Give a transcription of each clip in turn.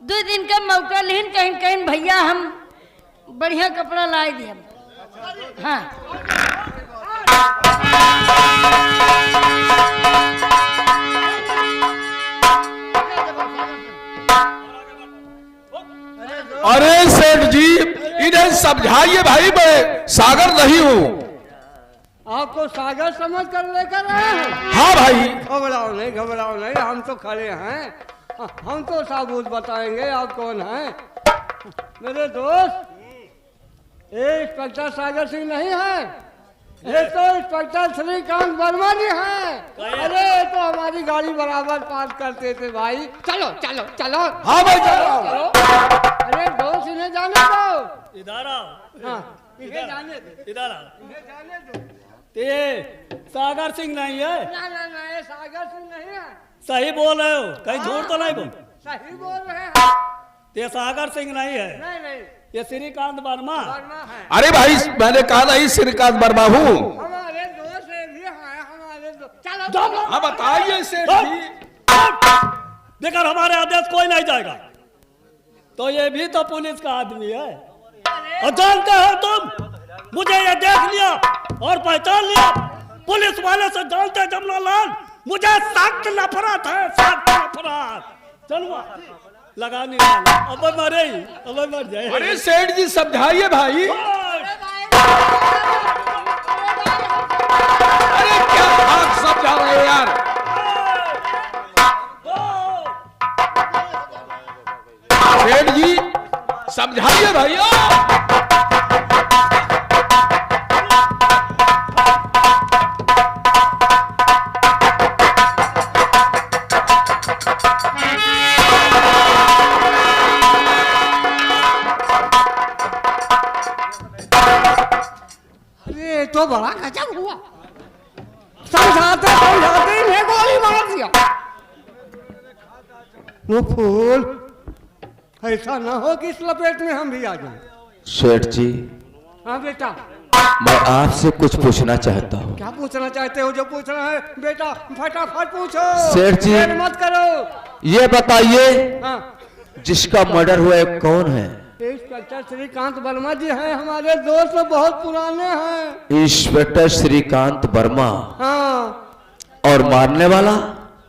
2 दिन का मौका लेन कहीं कहीं भैया हम बढ़िया कपड़ा ला दिए। हाँ अरे सेठ जी इन्हें समझाइए भाई, मैं सागर नहीं हूँ। आपको सागर समझ कर लेकर आए हैं? हाँ भाई। घबराओ नहीं, हम तो खड़े हैं। हम तो साबूत बताएंगे आप कौन हैं। मेरे दोस्त, ये इंस्पेक्टर सागर सिंह नहीं है, ये तो इंस्पेक्टर श्रीकांत वर्मा जी हैं। अरे तो हमारी गाड़ी बराबर पास करते थे भाई। चलो चलो चलो। हाँ भाई चलो। अरे दोस्त इन्हें जाने दो। इधर आओ। हाँ इन्हें जाने दो, इधर आओ। इन्हें जाने दो। ये सागर सिंह नहीं है? ना ये सागर सिंह नहीं है। सही बोल रहे हो, कहीं झूठ तो नहीं बोल? सही बोल रहे हैं। ये सागर सिंह नहीं है, नहीं ये श्रीकांत वर्मा। वर्मा है। अरे भाई मैंने कहा नहीं श्रीकांत वर्मा हूँ। हमारे दोस्त भी हैं, हमारे दोस्त। चलो हाँ बताइए सेठ जी। देखकर हमारे आदेश कोई नहीं जाएगा। तो ये भी तो पुलिस का आदमी है और जानते हो तुम, मुझे ये देख लिया और पहचान लिया। पुलिस वाले से जानते जमुना लाल, मुझे सख्त नफरत है, सख्त नफरत। चलो लगाने वाला अब मर जाए। अरे सेठ जी समझाइए भाई। अरे क्या भाग समझा रहे हैं यार। सेठ जी समझाइए भाई। तो बड़ा गजब हुआ। समझाते इन्हें गोली मार दिया। वो फूल ऐसा ना हो कि इस लपेट में हम भी आ जाएं। सेठ जी हाँ बेटा, मैं आपसे कुछ पूछना चाहता हूँ। क्या पूछना चाहते हो? जो पूछना है बेटा फटाफट पूछो। सेठ जी देर मत करो। ये बताइए हाँ जिसका मर्डर हुआ है कौन है? इंस्पेक्टर श्रीकांत वर्मा जी हैं, हमारे दोस्त बहुत पुराने हैं। इंस्पेक्टर श्रीकांत वर्मा। हाँ और मारने वाला?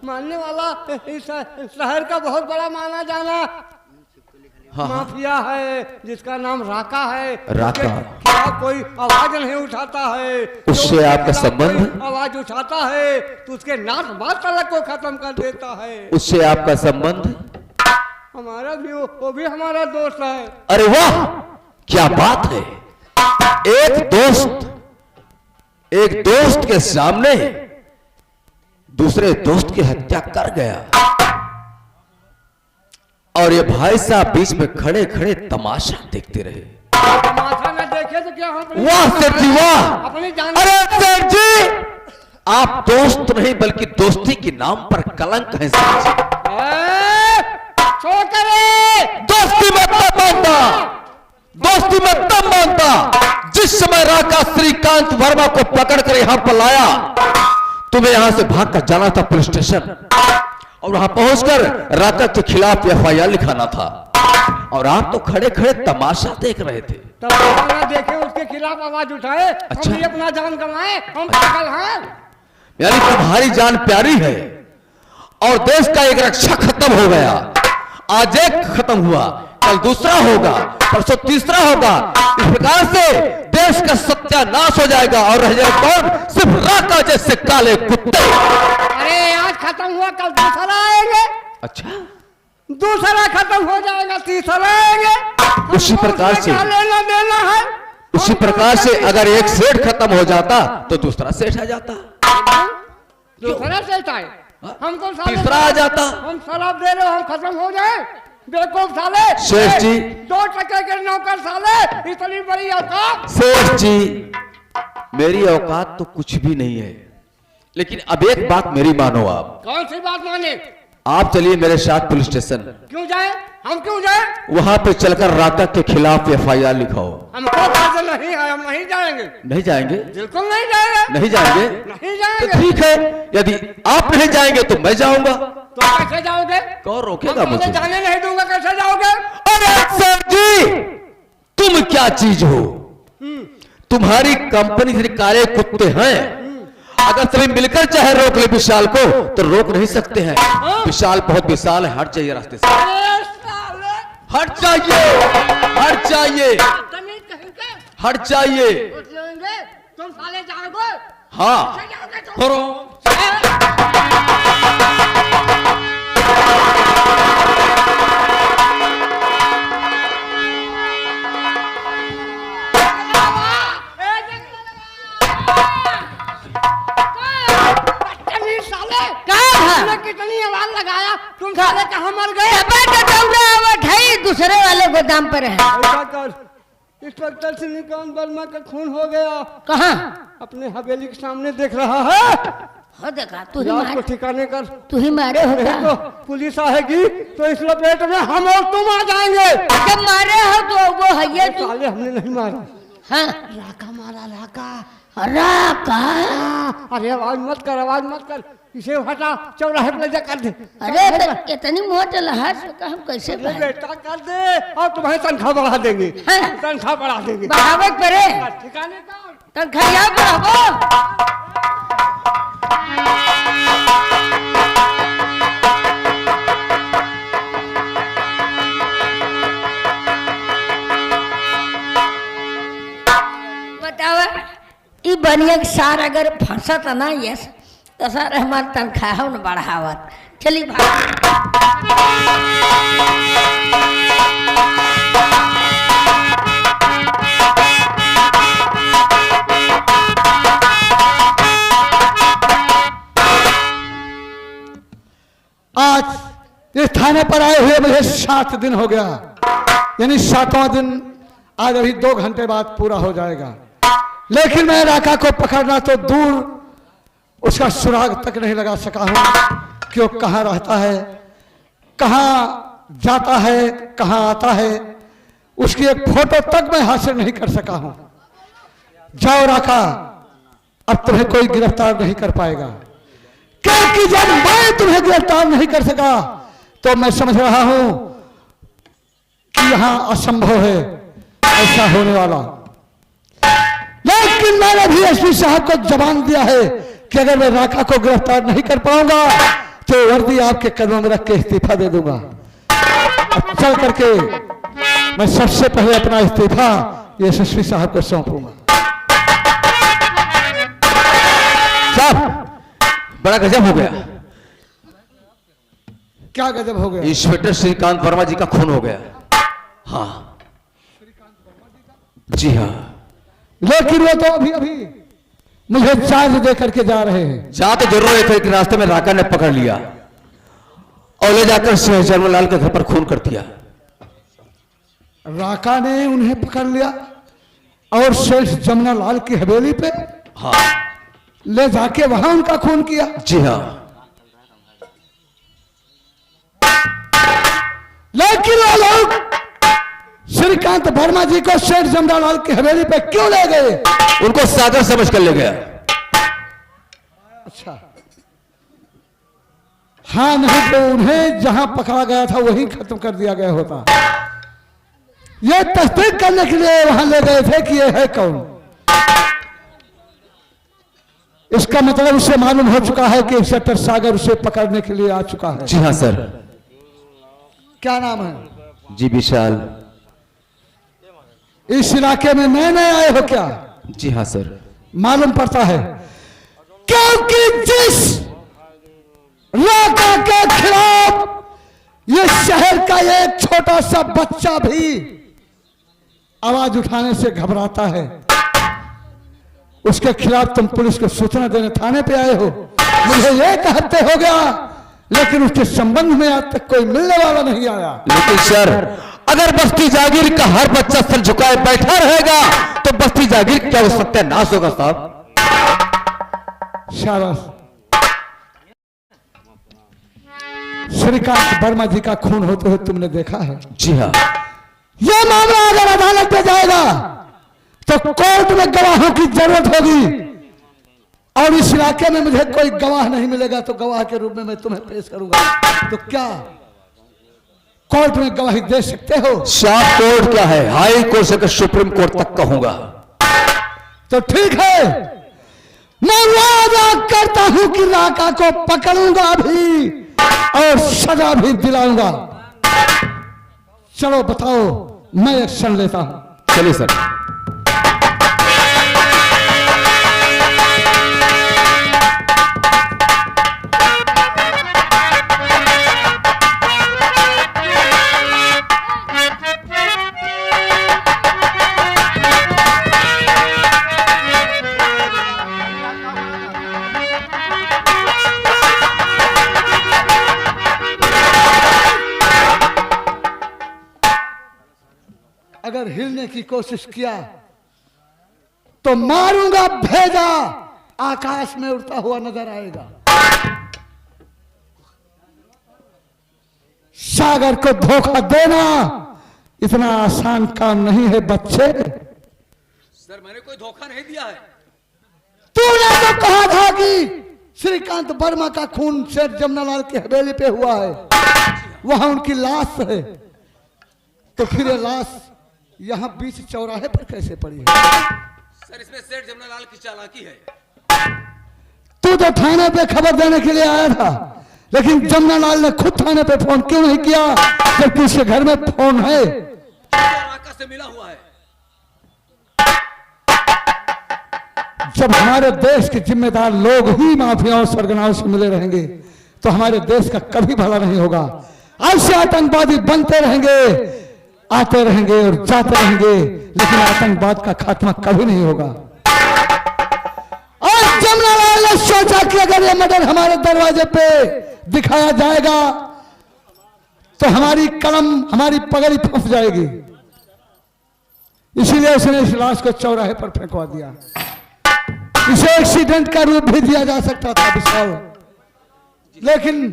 मानने वाला इस शहर का बहुत बड़ा माना जाना माफिया है, जिसका नाम राका है। राका। क्या कोई आवाज नहीं उठाता है, उससे आपका संबंध? आवाज उठाता है तो उसके नाक बात तलक को खत्म कर देता है। उससे आपका संबंध? हमारा भी वो भी हमारा दोस्त है। अरे वाह क्या बात है। एक दोस्त के सामने दूसरे दोस्त की हत्या कर गया और ये भाई साहब बीच में खड़े खड़े तमाशा देखते रहे। तमाशा न देखे तो क्या हम? वाह सेठ जी वाह। अपनी जान। अरे सेठ जी आप दोस्त नहीं बल्कि दोस्ती के नाम पर कलंक हैं सेठ जी। दोस्ती में तब मानता, दोस्ती में तब मानता जिस समय राका श्रीकांत वर्मा को पकड़ कर यहां पर लाया। तुम्हें यहां से भाग कर जाना था पुलिस स्टेशन और वहां पहुंचकर राका के खिलाफ एफआईआर लिखाना था और आप तो खड़े खड़े तमाशा देख रहे थे। तब देखे उसके खिलाफ आवाज उठाए। अच्छा। हम भी अपना जान गंवाए, हम पागल हैं। यानी तुम्हारी जान प्यारी है और देश का एक रक्षा खत्म हो गया। आज एक खत्म हुआ, कल दूसरा होगा, परसों तीसरा होगा। इस प्रकार से देश का सत्यानाश हो जाएगा और रह जाएगा कौन? सिर्फ राका जैसे काले कुत्ते। अरे आज खत्म हुआ, कल दूसरा आएंगे। अच्छा दूसरा खत्म हो जाएगा, तीसरा आएंगे। उसी प्रकार से लेना देना है। उसी प्रकार से अगर एक सेठ खत्म हो जाता तो दूसरा सेठ आ जाता, दूसरा सेठ आए, हमको तीसरा आ जाता। हम शराब दे रहे हो, हम खत्म हो जाए। बेवकूफ साले। सेठ जी 2 टके के नौकर साले, इतनी बड़ी औकात। सेठ जी मेरी औकात तो कुछ भी नहीं है, लेकिन अब एक बात मेरी मानो आप। कौन सी बात माने? आप चलिए मेरे साथ पुलिस स्टेशन। क्यों जाए? हम क्यों जाए? वहां पे चलकर राका के खिलाफ FIR लिखाओ। हमको फायदा नहीं है, हम नहीं जाएंगे। नहीं जाएंगे? बिल्कुल नहीं जाएंगे। नहीं जाएंगे? नहीं तो जाएंगे। ठीक है, यदि आप नहीं जाएंगे तो मैं जाऊंगा। तो कैसे जाओगे? कौन रोकेगा हम मुझे? तुम्हें जाने नहीं दूंगा, कैसे जाओगे? अरे सर जी, तुम क्या चीज हो? तुम्हारी कंपनी से काले कुत्ते हैं। अगर सभी मिलकर चाहे रोक ले विशाल को तो रोक नहीं सकते हैं। विशाल बहुत विशाल है, हट जाइए रास्ते से। अरे साले! हट जाइए, हट जाइए, नहीं कहेंगे। हट जाइए। उठ जाएंगे। तुम साले जाओगे? हाँ कैसे जाओगे तुम? करो। तुमने कितनी आवाज लगाया? तुम साले कहाँ मर गए? दूसरे वाले गोदाम पर है। ऐसा कर, इंस्पेक्टर श्रीकांत वर्मा का खून हो गया। कहाँ? अपने हवेली के सामने देख रहा है। हो देखा, तू ही रात को मार, ठिकाने कर। तू ही मारे हो नहीं क्या? तो पुलिस आएगी तो इस लपेट में हम और तुम आ जाएंगे। जब मारे हो तो वो है ये तू। साले हमने नहीं मारा। हाँ, राका मारा, राका। राका। अरे आवाज मत कर, आवाज मत कर। इसे हटा, चौराहे पे ले जा कर दे। अरे इतनी मोट लहर से हम कैसे अरे पाए? बेटा कर दे और तुम्हारी तनख्वाह बढ़ा देंगे। हाँ। तनख्वाह बढ़ा देंगे। बहावत करे ठिकाने का तनख्वाह यहाँ पर हो। बतावा ई बनिया के सार अगर फंसा था ना यस तो सर हमार तनख्वाह न बढ़ावत। चली भाग। आज इस थाने पर आए हुए मुझे 7 दिन हो गया, यानी 7वां दिन आज अभी 2 घंटे बाद पूरा हो जाएगा। लेकिन मैं राका को पकड़ना तो दूर उसका सुराग तक नहीं लगा सका हूं कि वो कहाँ रहता है, कहाँ जाता है, कहाँ आता है। उसकी एक फोटो तक मैं हासिल नहीं कर सका हूं। जाओ राका, अब तुम्हें कोई गिरफ्तार नहीं कर पाएगा, क्योंकि जब मैं तुम्हें गिरफ्तार नहीं कर सका तो मैं समझ रहा हूं कि यहां असंभव है ऐसा होने वाला। लेकिन मैंने भी एसपी साहब को जबान दिया है कि अगर मैं राका को गिरफ्तार नहीं कर पाऊंगा तो वर्दी आपके कदमों में रख के इस्तीफा दे दूंगा। अब चल करके मैं सबसे पहले अपना इस्तीफा एसपी साहब को सौंपूंगा। साहब, बड़ा गजब हो गया। क्या गजब हो गया? इंस्पेक्टर श्रीकांत वर्मा जी का खून हो गया। हाँ जी हाँ। लेकिन वो तो अभी अभी मुझे चार्ज दे करके जा रहे हैं। जा तो जरूर रहे थे कि रास्ते में राका ने पकड़ लिया और ले जाकर सिंह जन्मलाल के घर पर खून कर दिया। राका ने उन्हें पकड़ लिया और शेष जमुना लाल की हवेली पे हाँ ले जाके वहां उनका खून किया। जी हाँ। लेकिन वो लोग श्रीकांत वर्मा जी को शेठ जमुना लाल की हवेली पे क्यों ले गए? उनको सागर समझ कर ले गया। अच्छा, हाँ, नहीं तो उन्हें जहां पकड़ा गया था वहीं खत्म कर दिया गया होता। ये तस्दीक करने के लिए वहां ले गए थे कि ये है कौन। इसका मतलब उसे मालूम हो चुका है कि इंस्पेक्टर सागर उसे पकड़ने के लिए आ चुका है। जी हाँ सर। क्या नाम है? जी विशाल। इस इलाके में नए नए आए हो क्या? जी हाँ सर। मालूम पड़ता है, क्योंकि जिस राका के खिलाफ ये शहर का एक छोटा सा बच्चा भी आवाज उठाने से घबराता है, उसके खिलाफ तुम पुलिस को सूचना देने थाने पे आए हो। मुझे एक हफ्ते हो गया, लेकिन उसके संबंध में आज तक कोई मिलने वाला नहीं आया। लेकिन सर, अगर बस्ती जागीर का हर बच्चा सर झुकाए बैठा रहेगा तो बस्ती जागीर क्या हो सत्यानाश होगा साहब। शाबाश। श्रीकांत वर्मा जी का खून होते हुए तुमने देखा है। जी हाँ। यह मामला अगर अदालत में जाएगा तो कोर्ट में गवाहों की जरूरत होगी, और इस इलाके में मुझे कोई गवाह नहीं मिलेगा तो गवाह के रूप में मैं तुम्हें पेश करूंगा। तो क्या कोर्ट में गवाही दे सकते हो? साफ कोर्ट क्या है, हाई कोर्ट से सुप्रीम कोर्ट तक कहूंगा। तो ठीक है, मैं वादा करता हूं कि राका को पकड़ूंगा भी और सजा भी दिलाऊंगा। चलो बताओ, मैं एक्शन लेता हूं। चलिए सर। अगर हिलने की कोशिश किया तो मारूंगा भेजा, आकाश में उड़ता हुआ नजर आएगा। सागर को धोखा देना इतना आसान काम नहीं है बच्चे। सर मैंने कोई धोखा नहीं दिया है। तूने तो कहा था कि श्रीकांत वर्मा का खून शेर जमनालाल की हवेली पे हुआ है, वहां उनकी लाश है, तो फिर ये लाश यहां बीच चौराहे पर कैसे पड़ी है? सर इसमें सेठ जमनालाल की चालाकी है। तू तो थाने पे खबर देने के लिए आया था, लेकिन जमनालाल ने खुद थाने पे फोन क्यों नहीं किया जबकि उसके घर में फोन है? राका से मिला हुआ है। जब हमारे देश के जिम्मेदार लोग ही माफियाओं सरगनाओं से मिले रहेंगे तो हमारे देश का कभी भला नहीं होगा। ऐसे आतंकवादी बनते रहेंगे, आते रहेंगे और जाते रहेंगे, लेकिन आतंकवाद का खात्मा कभी नहीं होगा। और जमनालाल ने सोचा कि अगर ये मर्डर हमारे दरवाजे पे दिखाया जाएगा तो हमारी कलम, हमारी पगड़ी फंस जाएगी, इसीलिए उसने इस लाश को चौराहे पर फेंकवा दिया। इसे एक्सीडेंट का रूप भी दिया जा सकता था विशाल, लेकिन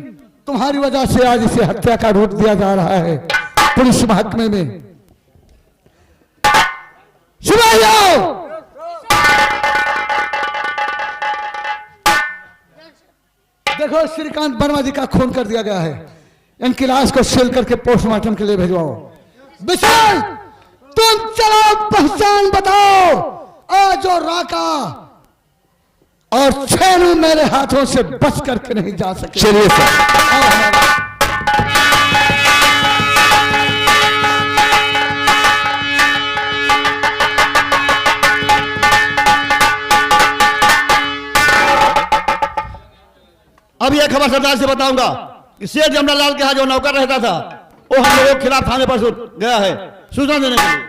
तुम्हारी वजह से आज इसे हत्या का रूप दिया जा रहा है पुलिस महकमे में। सिपाहियों, देखो श्रीकांत वर्मा जी का खून कर दिया गया है, इनकी लाश को सील करके पोस्टमार्टम के लिए भिजवाओ। विशाल, तुम चलो पहचान बताओ, आज और राका और छेनू मेरे हाथों से बच करके नहीं जा सके। चलिए सर। अब यह खबर सरदार से बताऊंगा कि शेर जमनालाल के यहाँ जो नौकर रहता था वो हम लोगों के खिलाफ थाने पर गया है सूचना देने के लिए।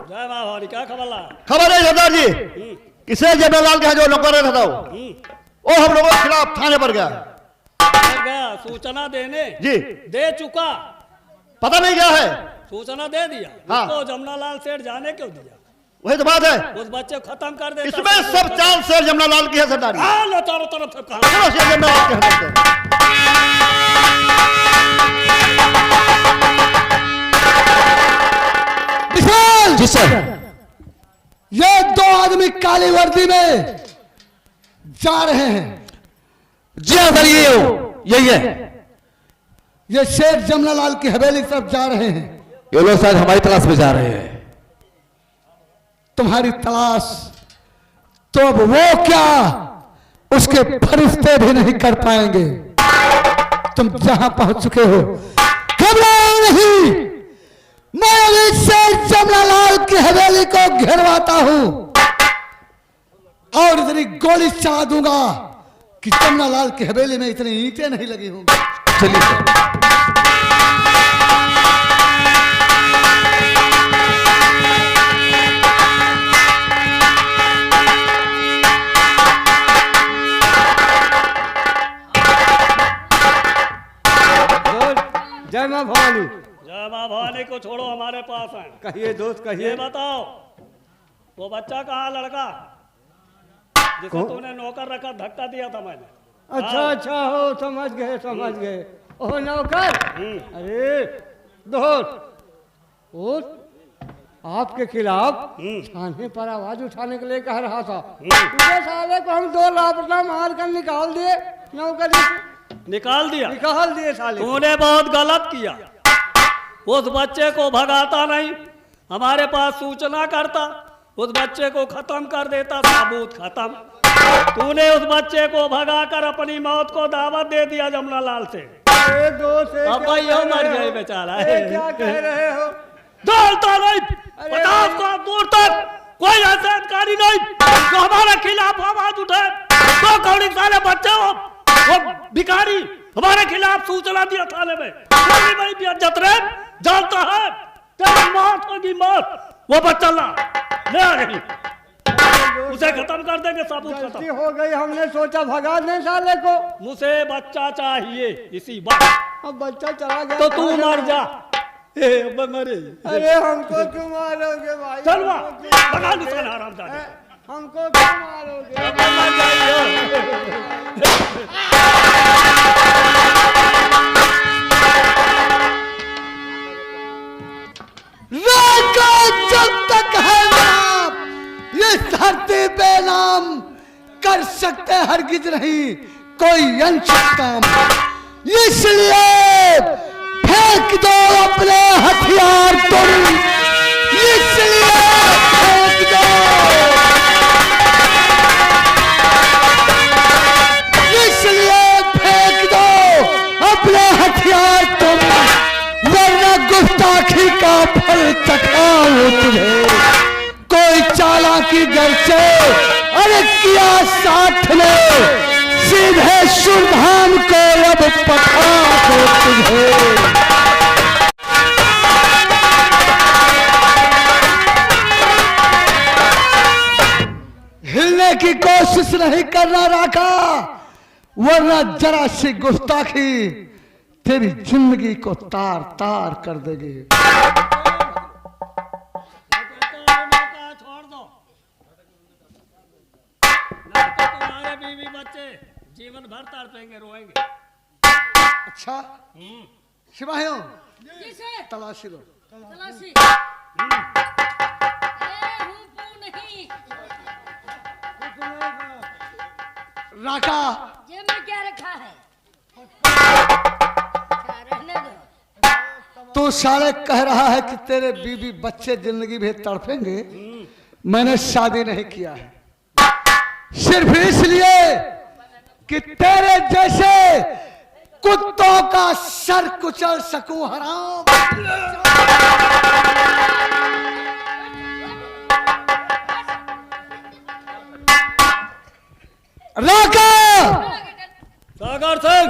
जय माँ भवानी, क्या खबर ला? खबर है सरदार जी कि शेर जमनालाल के यहाँ जो नौकर रहता था वो हम लोगों के खिलाफ थाने पर गया। गया सूचना देने? जी दे चुका। पता नहीं क्या है, सूचना दे दिया। हाँ। तो जमनालाल सेठ जाने क्यों दिया? वही तो बात है, उस बच्चे को खत्म कर दे। इसमें सब चाल शेर जमनालाल की है सरदार जी। चारों तरफ से कहा चलो शेर जमनालाल के यहाँ चलते हैं। विशाल जी सर। ये दो आदमी काली वर्दी में जा रहे हैं। जी हाँ सर, यही है। ये शेर जमनालाल की हवेली की तरफ जा रहे हैं। ये लोग शायद हमारी तलाश में जा रहे हैं। तुम्हारी तलाश तो अब वो क्या, उसके फरिश्ते भी नहीं कर पाएंगे। तुम जहां पहुंच चुके हो घबराओ नहीं, मैं अभी शेर जमनालाल की हवेली को घेरवाता हूं और इतनी गोली चला दूंगा कि जमनालाल की हवेली में इतनी ईंटें नहीं लगी होंगी। चलिए सर। जय माँ भवानी। जय माँ भवानी को छोड़ कहिए दोस्त ये कहिए। बताओ वो बच्चा कहाँ लड़का जिसे कौन? तूने नौकर रखा धक्का दिया था मैंने? अच्छा अच्छा हो समझ गए ओ नौकर। अरे दोस्त वो आपके खिलाफ थाने पर आवाज उठाने के लिए कह रहा था। पूरे साले को हम 2 लापता मार कर निकाल दिए नौकरी से। निकाल दिया? निकाल दिए साले को। तूने बहुत गलत किया। उस बच्चे को भगाता नहीं, हमारे पास सूचना करता, उस बच्चे को खत्म कर देता, सबूत खत्म। तूने उस बच्चे को भगाकर अपनी मौत को दावत दे दिया जमुना लाल से। अरे दोस्त ये अब क्या भाई कह मर रहे गए हो? बेचारा। ये क्या कह रहे हो? दौड़ता नहीं, अरे 50 को दूर तक कोई ऐसा अधिकारी नहीं जो हमारे खिलाफ आवाज उठे। तो कौड़ी साले बच्चे हो, वो भिखारी हमारे खिलाफ सूचना दिया थाने में। मेरी बड़ी बेइज्जत रे, जानता है तेरी मौत होगी मौत। वो बच्चा ला ले आ रही, उसे खत्म कर देंगे, सबूत गलती खत्म। हो गई, हमने सोचा भगा दें साले को। मुझे बच्चा चाहिए इसी बात। अब बच्चा चला गया तो तू मर जा। अब मरे। अरे हमको क्यों मारोगे भाई? चल वहाँ, हमको क्यों भगा मारोगे? निशान हरामजादे। हमको क्यों मारोगे? मर जाइए। राका जब तक है नाम ये धरती पे नाम कर सकते हरगिज नहीं कोई अंश काम। इसलिए फेंक दो अपने हथियार तुम, इसलिए फेंक दो, इसलिए फेंक दो अपने हथियार तुम, वरना गुस्ताखी का फल चखाओ तुझे। कोई चालाकी घर से अरे किया साथ ने सीधे सुरधाम को अब पठा दो तुझे। हिलने की कोशिश नहीं करना राका, वरना जरा सी गुस्ताखी तेरी जिंदगी को तार तार कर देगी। छोड़ दो, नहीं तो तुम्हारे बीवी बच्चे जीवन भर तड़पेंगे, रोएंगे। अच्छा सिपाहियों जिसे तलाशी लो। तलाशी नहीं राका ये में क्या रखा है? क्या रहने दो। तू साले कह रहा है कि तेरे बीवी बच्चे जिंदगी भर तड़पेंगे। मैंने शादी नहीं किया है सिर्फ इसलिए कि तेरे जैसे कुत्तों का सर कुचल सकूं हराम। राका सागर सिंह,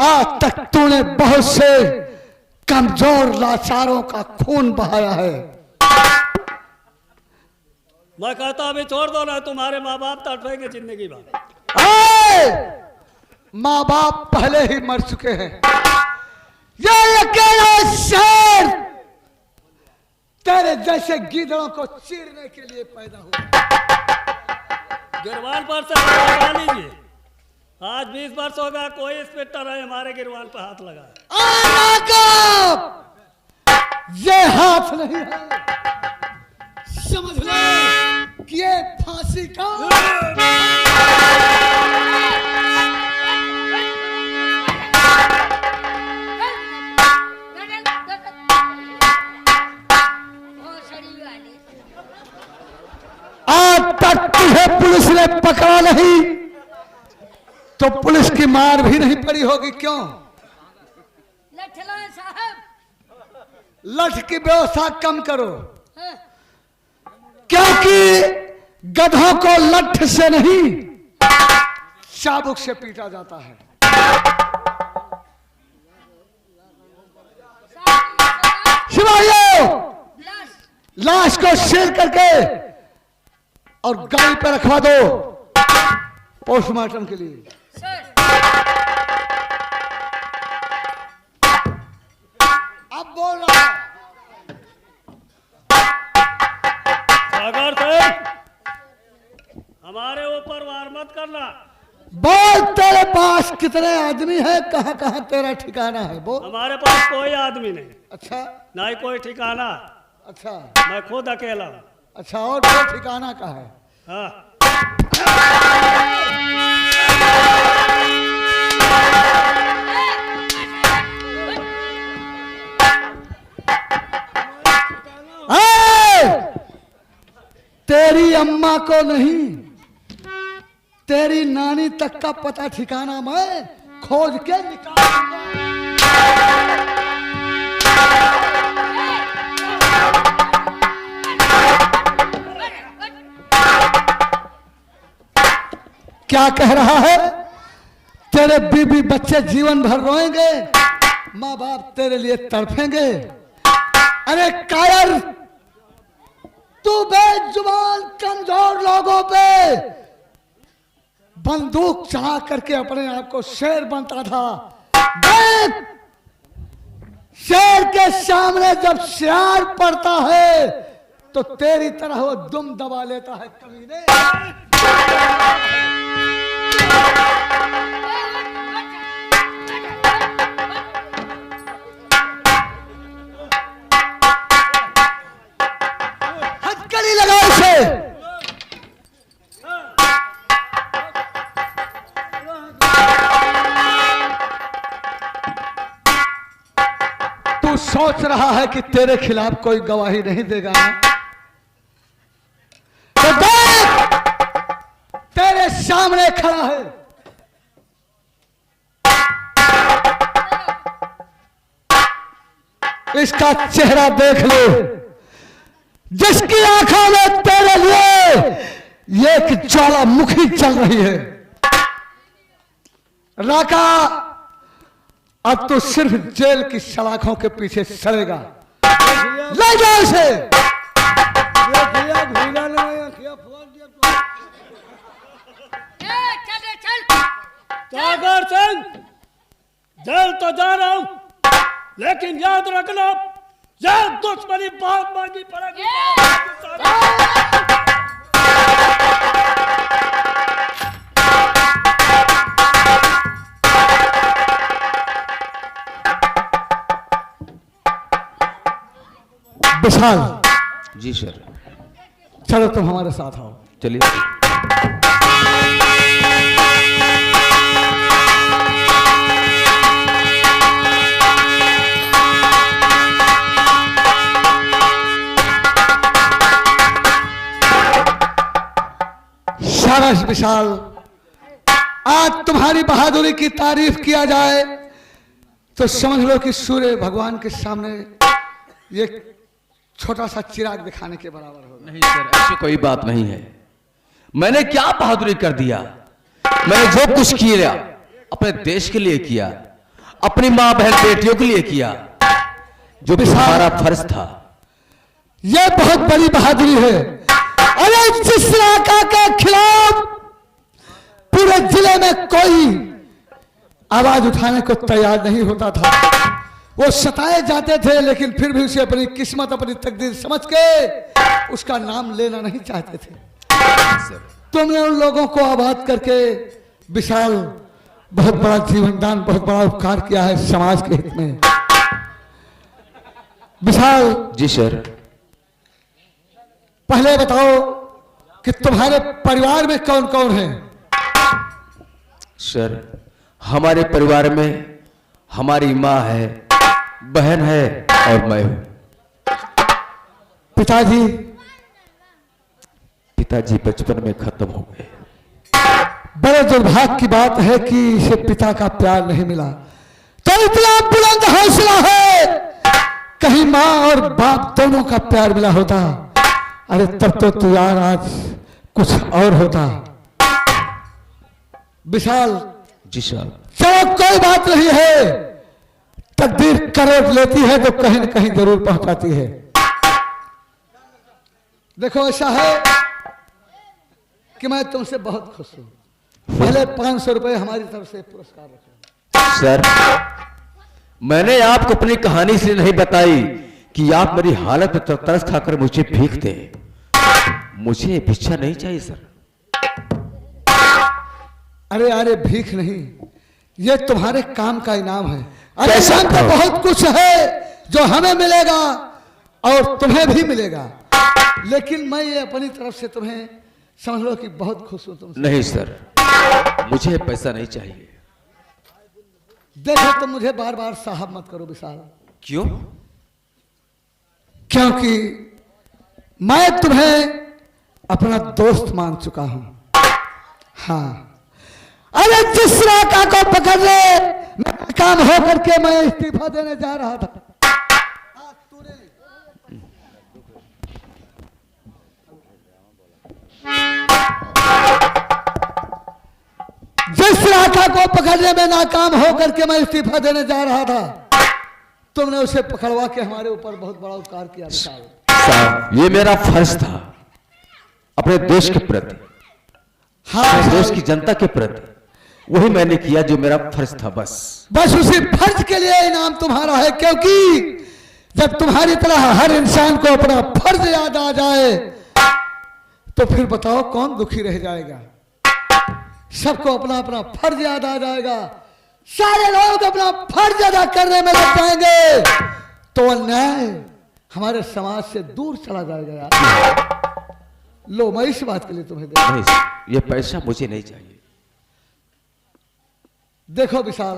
आज तक तूने बहुत से कमजोर लाचारों का खून बहाया है। मैं कहता अभी छोड़ दो, ना तुम्हारे माँ बाप तड़पेंगे जिंदगी भर। माँ बाप पहले ही मर चुके हैं। ये अकेला शेर तेरे जैसे गीदड़ों को चीरने के लिए पैदा हुआ। गिरवान पर से हटा लीजिए। आज 20 वर्ष हो गया कोई इंस्पेक्टर है हमारे गिरवान पर हाथ लगा। ये हाथ नहीं है, समझ लो कि ये फांसी का आज तक तुझे पुलिस ने पकड़ा नहीं तो पुलिस की मार भी नहीं पड़ी होगी। क्यों? लठलाए साहब, लठ की व्यवस्था कम करो, हाँ, क्योंकि गधों को लठ से नहीं चाबुक से पीटा जाता है। सिपाहियों लाश को शेर करके और गाड़ी पर रखवा दो पोस्टमार्टम के लिए। सर, अब बोल रहा है सागर सिंह, हमारे ऊपर वार मत करना। बोल, तेरे पास कितने आदमी है, कहाँ कहाँ तेरा ठिकाना है, बोल। हमारे पास कोई आदमी नहीं, अच्छा ना ही कोई ठिकाना। अच्छा मैं खुद अकेला हूँ। अच्छा, और कोई ठिकाना का है? हाँ, तेरी अम्मा को नहीं, तेरी नानी तक का पता ठिकाना मैं खोज के निकालूंगा। क्या कह रहा है? तेरे बीबी बच्चे जीवन भर रोएंगे, माँ बाप तेरे लिए तड़फेंगे। अरे कायर, तू बेजुबान कमजोर लोगों पे बंदूक चढ़ा करके अपने आप को शेर बनता था। देख, शेर के सामने जब सियार पड़ता है तो तेरी तरह वो दुम दबा लेता है कमीने। हथकड़ी लगाओ इसे। तू सोच रहा है कि तेरे खिलाफ कोई गवाही नहीं देगा ना? तो देख, तेरे सामने खड़ा है। इसका चेहरा देख लो, जिसकी आंखों में तेरे लिए एक ज्वालामुखी चल रही है। राका, अब तो सिर्फ जेल की सलाखों के पीछे सड़ेगा। ले जाओ इसे। सागर सिंह, जेल तो जा रहा हूं, लेकिन याद रखना, यह दुश्मनी बहुत महंगी पड़ेगी। विशाल जी सर। चलो तुम हमारे साथ आओ। चलिए। शाबाश विशाल, आज तुम्हारी बहादुरी की तारीफ किया जाए तो समझ लो कि सूर्य भगवान के सामने ये छोटा सा चिराग दिखाने के बराबर होगा। नहीं सर, ऐसी कोई बात नहीं है। मैंने क्या बहादुरी कर दिया? मैंने जो कुछ किया अपने देश के लिए किया, अपनी मां बहन बेटियों के लिए किया, जो भी हमारा फर्ज था। यह बहुत बड़ी बहादुरी है। अरे जिस राका के खिलाफ पूरे जिले में कोई आवाज उठाने को तैयार नहीं होता था, वो सताए जाते थे, लेकिन फिर भी उसे अपनी किस्मत, अपनी तकदीर समझ के उसका नाम लेना नहीं चाहते थे। तुमने उन लोगों को आबाद करके विशाल बहुत बड़ा जीवन दान, बहुत बड़ा उपकार किया है समाज के हित में। विशाल जी सर। पहले बताओ कि तुम्हारे परिवार में कौन कौन है? सर, हमारे परिवार में हमारी माँ है, बहन है और मैं हूं। पिताजी? पिताजी बचपन में खत्म हो गए। बड़े दुर्भाग्य की बात है कि इसे पिता का प्यार नहीं मिला। तो इतना बुलंद हौसला है, कहीं माँ और बाप दोनों का प्यार मिला होता, अरे तब तो तू यार आज कुछ और होता। विशाल जी सर। चलो कोई बात नहीं है, तकदीर करोड़ लेती है तो कहीं न कहीं जरूर पहुंचाती है। देखो ऐसा है कि मैं तुमसे बहुत खुश हूं। पहले 500 रुपए हमारी तरफ से पुरस्कार रखो। सर, मैंने आपको अपनी कहानी से नहीं बताई कि आप मेरी हालत में तरस खाकर मुझे भीख दें। मुझे भिक्षा नहीं चाहिए सर। अरे अरे भीख नहीं, ये तुम्हारे काम का इनाम है। अरे कैसा इनाम तो बहुत कुछ है जो हमें मिलेगा और तुम्हें भी मिलेगा, लेकिन मैं ये अपनी तरफ से तुम्हें समझ लो कि बहुत खुश हूं तुमसे। नहीं सर, मुझे पैसा नहीं चाहिए। देखो तुम मुझे बार बार साहब मत करो विशाल। क्यों? क्योंकि मैं तुम्हें अपना दोस्त मान चुका हूं। हाँ, अरे जिस राका को पकड़ ले मेरा काम हो करके मैं इस्तीफा देने जा रहा था। जिस राका को पकड़ने में नाकाम हो करके मैं इस्तीफा देने जा रहा था, तुमने उसे पकड़वा के हमारे ऊपर बहुत बड़ा उपकार किया विशाल। साहब, ये मेरा फर्ज था अपने देश के प्रति, हाँ देश की जनता के प्रति। वही मैंने किया जो मेरा फर्ज था। बस उसी फर्ज के लिए इनाम तुम्हारा है, क्योंकि जब तुम्हारी तरह हर इंसान को अपना फर्ज याद आ जाए तो फिर बताओ कौन दुखी रह जाएगा। सबको अपना अपना फर्ज याद आ जाएगा, सारे लोग अपना फर्ज अदा करने में लग जाएंगे तो अन्याय हमारे समाज से दूर चला जाएगा यार। लो, मैं इस बात के लिए तुम्हें दे। नहीं सर, ये पैसा मुझे नहीं चाहिए। देखो विशाल,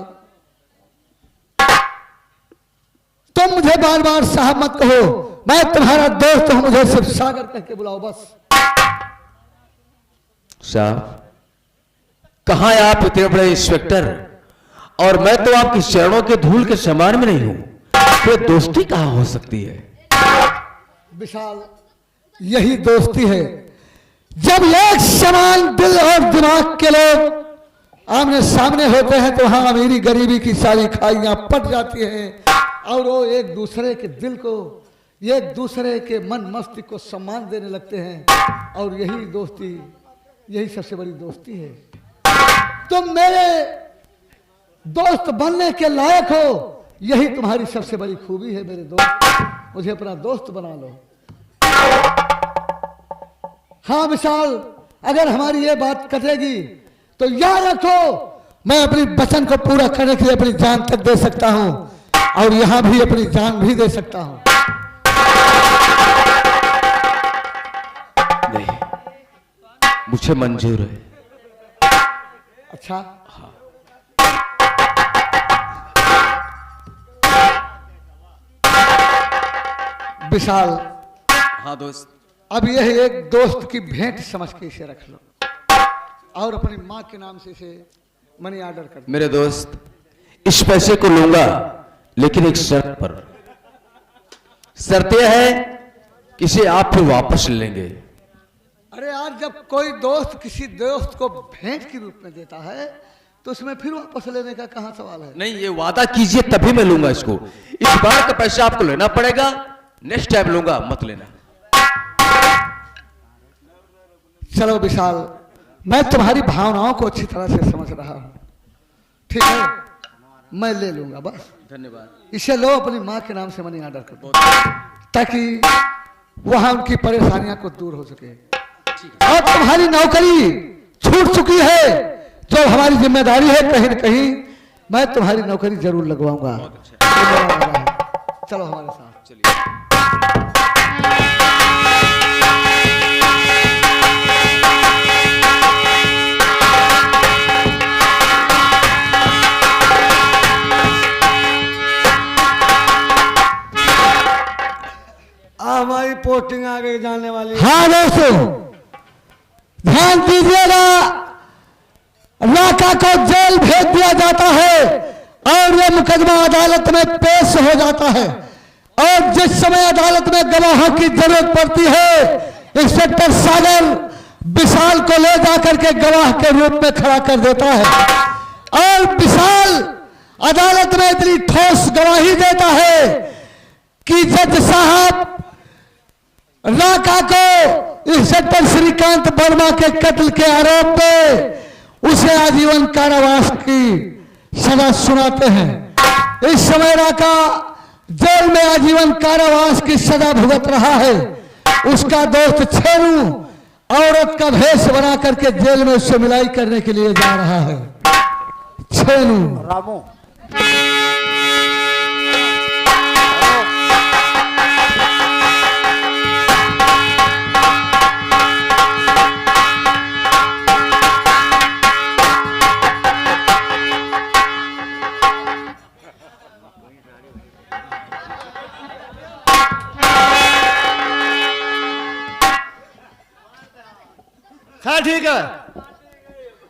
तुम मुझे बार बार साहब मत कहो, मैं तुम्हारा दोस्त हूं, मुझे सिर्फ सागर कह के बुलाओ बस। साहब, कहां है आप इतने बड़े इंस्पेक्टर, और मैं तो आपकी चरणों के धूल के समान में नहीं हूं, तो दोस्ती कहां हो सकती है? विशाल, यही दोस्ती है जब एक समान दिल और दिमाग के लोग आमने सामने होते हैं तो वहां अमीरी गरीबी की सारी खाइयां पट जाती हैं और वो एक दूसरे के दिल को, एक दूसरे के मन मस्तिष्क को सम्मान देने लगते हैं। और यही दोस्ती, यही सबसे बड़ी दोस्ती है। तुम मेरे दोस्त बनने के लायक हो, यही तुम्हारी सबसे बड़ी खूबी है मेरे दोस्त। मुझे अपना दोस्त बना लो। हाँ विशाल, अगर हमारी ये बात कटेगी तो याद रखो, मैं अपनी वचन को पूरा करने के लिए अपनी जान तक दे सकता हूं और यहां भी अपनी जान भी दे सकता हूं। नहीं, मुझे मंजूर है। अच्छा, विशाल, हाँ दोस्त। अब यह एक दोस्त की भेंट समझ के इसे रख लो और अपनी माँ के नाम से इसे मनी ऑर्डर कर दो। मेरे दोस्त, इस पैसे को लूंगा, लेकिन एक शर्त पर। शर्त यह है कि इसे आप फिर वापस लेंगे। अरे यार, जब कोई दोस्त किसी दोस्त को भेंट के रूप में देता है तो उसमें फिर वापस लेने का कहां सवाल है? नहीं, ये वादा कीजिए तभी मैं लूंगा इसको। इस बार का पैसा आपको लेना पड़ेगा, नेक्स्ट टाइम लूंगा, मत लेना। चलो विशाल, मैं तुम्हारी भावनाओं को अच्छी तरह से समझ रहा हूं, ठीक है, मैं ले लूंगा बस। धन्यवाद। इसे लो, अपनी माँ के नाम से मनी ऑर्डर कर दो ताकि वहां उनकी परेशानियां को दूर हो सके। और तुम्हारी नौकरी छूट चुकी है, जो हमारी जिम्मेदारी है, कहीं न कहीं मैं तुम्हारी नौकरी जरूर लगवाऊंगा। चलो हमारे साथ। चलिए। हमारी पोस्टिंग आ गई जाने वाली। हाँ दोस्तों, ध्यान दीजिएगा, राका को जेल भेज दिया जाता है और यह मुकदमा अदालत में पेश हो जाता है। और जिस समय अदालत में गवाहों की जरूरत पड़ती है, इंस्पेक्टर सागर विशाल को ले जाकर के गवाह के रूप में खड़ा कर देता है और विशाल अदालत में इतनी ठोस गवाही देता है कि जज साहब राका को इंस्पेक्टर श्रीकांत वर्मा के कत्ल के आरोप में उसे आजीवन कारावास की सजा सुनाते हैं। इस समय राका जेल में आजीवन कारावास की सजा भुगत रहा है। उसका दोस्त छेरू औरत का भेष बना करके जेल में उससे मिलाई करने के लिए जा रहा है। छेनू रामू खैर ठीक है,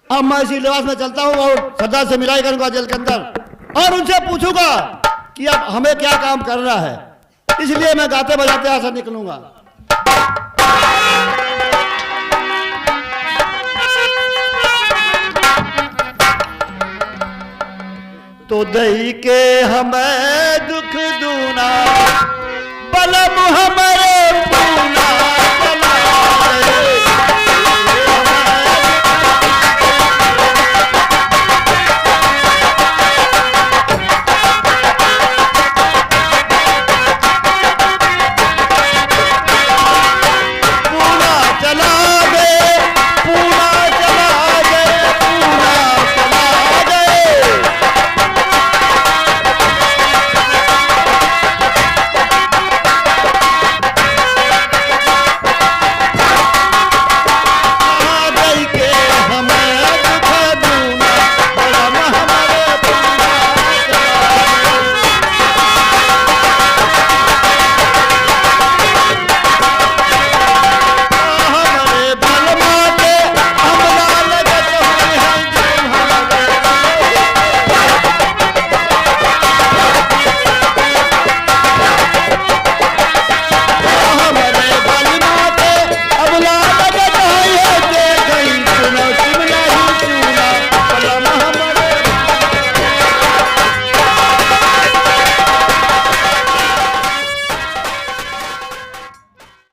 अब मैं इसी लिबास में चलता हूँ और सरदार से मिलाई करूंगा जेल के अंदर और उनसे पूछूंगा कि अब हमें क्या काम करना है। इसलिए मैं गाते बजाते यहाँ से निकलूंगा। तो दही के हमें दुख दूना बलम हम